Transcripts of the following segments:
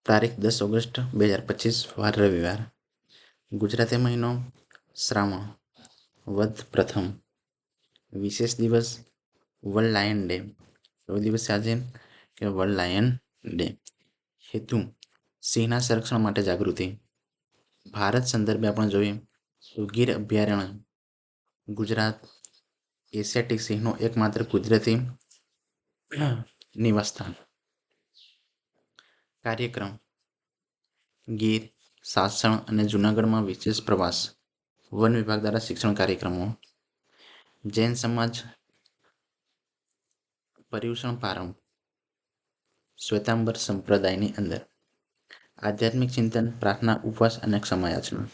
તારીખ 10 ઓગસ્ટ 2025 વાર રવિવાર. ગુજરાતી મહિનો શ્રાવણ વદ પ્રથમ. વિશેષ દિવસ વર્લ્ડ લાયન ડે. એવો દિવસ આજે કે વર્લ્ડ લાયન ડે. હેતુ સિંહના સંરક્ષણ માટે જાગૃતિ. ભારત સંદર્ભે આપણે જોઈએ તો ગીર અભયારણ્ય ગુજરાત એશિયાટિક સિંહનો એકમાત્ર કુદરતી નિવાસસ્થાન. કાર્યક્રમ ગીર, સાસણ અને જૂનાગઢમાં વિશેષ પ્રવાસ. વન વિભાગ દ્વારા શિક્ષણ કાર્યક્રમો. જૈન સમાજ પર્યુષણ પ્રારંભ શ્વેતાંબર સંપ્રદાયની અંદર. આધ્યાત્મિક ચિંતન, પ્રાર્થના, ઉપવાસ અને ક્ષમાયાચના.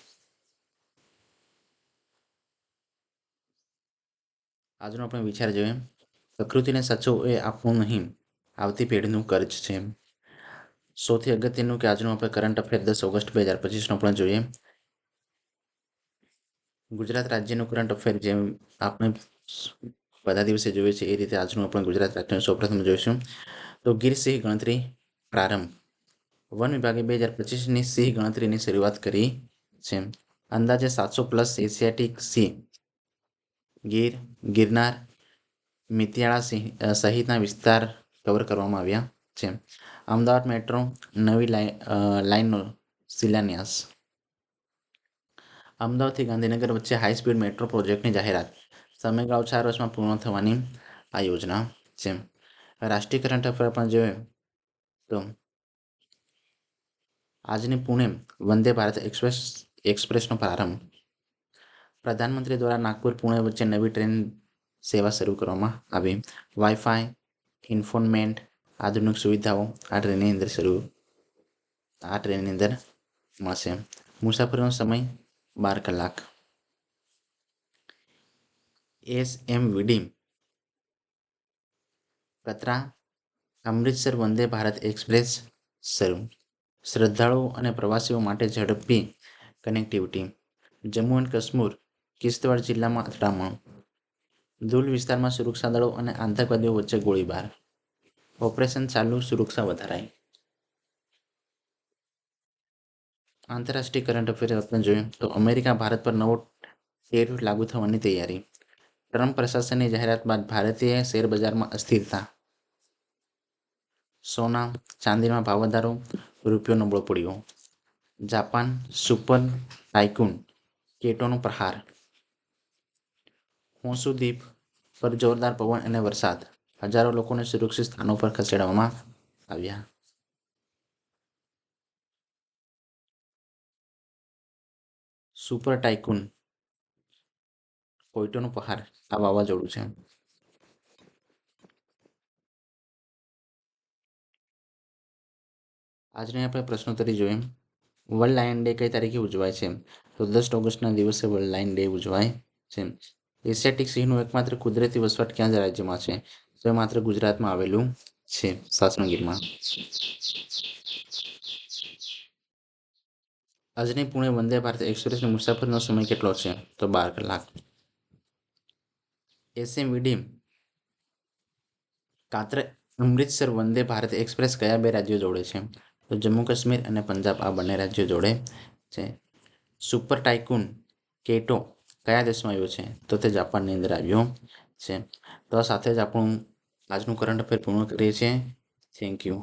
આજનો આપણે વિચાર જોઈએ. પ્રકૃતિને સાચવવું એ આપણું નહીં, આવતી પેઢીનું કર્જ છે. સૌથી અગત્યનું કે આજનું આપણે કરંટ અફેર 10 ઓગસ્ટ 2025 આપણે જોઈએ. ગુજરાત રાજ્યનું કરંટ અફેર જેમ આપણે બધા દિવસે જોઈએ છે એ રીતે આજનું આપણે ગુજરાત રાજ્યનું સૌપ્રથમ જોઈશું. તો ગીર સિંહ ગણતરી પ્રારંભ. વન વિભાગે 2025ની સિંહ ગણતરીની શરૂઆત કરી છે. અંદાજે 700+ એશિયાટિક સિંહ ગીર, ગિરનાર, મિતિયાળા સહિતના વિસ્તાર કવર કરવામાં આવ્યા છે. અમદાવાદ મેટ્રો નવી લાઇનનો શિલાન્યાસ. અમદાવાદથી ગાંધીનગર વચ્ચે હાઈ સ્પીડ મેટ્રો પ્રોજેક્ટની જાહેરાત. સમયગાળો 4 વર્ષમાં પૂર્ણ થવાની આ યોજના છે. રાષ્ટ્રીય કરંટ અફેર પણ જોઈએ તો આજની પુણે વંદે ભારત એક્સપ્રેસનો પ્રારંભ. પ્રધાનમંત્રી દ્વારા નાગપુર પુણે વચ્ચે નવી ટ્રેન સેવા શરૂ કરવામાં આવી. વાઈફાઈ, ઇન્ફોનમેન્ટ, આધુનિક સુવિધાઓ આ ટ્રેનની અંદર મળશે. મુસાફરીનો સમય 12 કલાક. SMVD કતરા અમૃતસર વંદે ભારત એક્સપ્રેસ શરૂ. શ્રદ્ધાળુઓ અને પ્રવાસીઓ માટે ઝડપી કનેક્ટિવિટી. જમ્મુ એન્ડ કાશ્મીર કિશ્તવાડ જિલ્લામાં અથડામણ. દુલ વિસ્તારમાં સુરક્ષા દળો અને આતંકવાદીઓ વચ્ચે ગોળીબાર. ઓપરેશન ચાલુ, સુરક્ષા વધારાઈ. આંતરરાષ્ટ્રીય કરંટ અફેર આપણે જોઈએ તો અમેરિકા ભારત પર નવો ટેરિફ લાગુ થવાની તૈયારી. ટ્રમ્પ પ્રશાસનની જાહેરાત બાદ ભારતીય શેરબજારમાં અસ્થિરતા. સોના ચાંદીમાં ભાવ વધારો, રૂપિયો નબળો પડ્યો. જાપાન સુપર ટાઇકૂન કેટોનો પ્રહાર. હોન્શુ દ્વીપ પર જોરદાર પવન અને વરસાદ. હજારો લોકોને સુરક્ષિત સ્થાનો પર ખસેડવામાં આવ્યા. સુપર ટાઇકૂન કોઈટોનો પ્રહાર આ વાવાઝોડું છે. આજની આપણે પ્રશ્નોત્તરી જોઈએ. વર્લ્ડ લાયન ડે કઈ તારીખે ઉજવાય છે? તો 10 ઓગસ્ટના દિવસે વર્લ્ડ લાયન ડે ઉજવાય છે. એશિયાટિક સિંહનું એકમાત્ર કુદરતી વસવાટ ક્યાં રાજ્યમાં છે? તો માત્ર ગુજરાતમાં આવેલું છે, સાસણ ગીરમાં. આજની પુણે વંદે ભારત એક્સપ્રેસની મુસાફરીનો સમય કેટલો છે? તો 12 કલાક. SMVD કાતરા અમૃતસર વંદે ભારત એક્સપ્રેસ કયા બે રાજ્યો જોડે છે? તો જમ્મુ કાશ્મીર અને પંજાબ આ બંને રાજ્યો જોડે છે. સુપર ટાઇકૂન કેટો કયા દેશમાં આવ્યો છે? તો તે જાપાનની અંદર આવ્યો છે. તો સાથે જ આપણું આજનું કરંટ અફેર પૂર્ણ કરીએ છીએ. Thank you.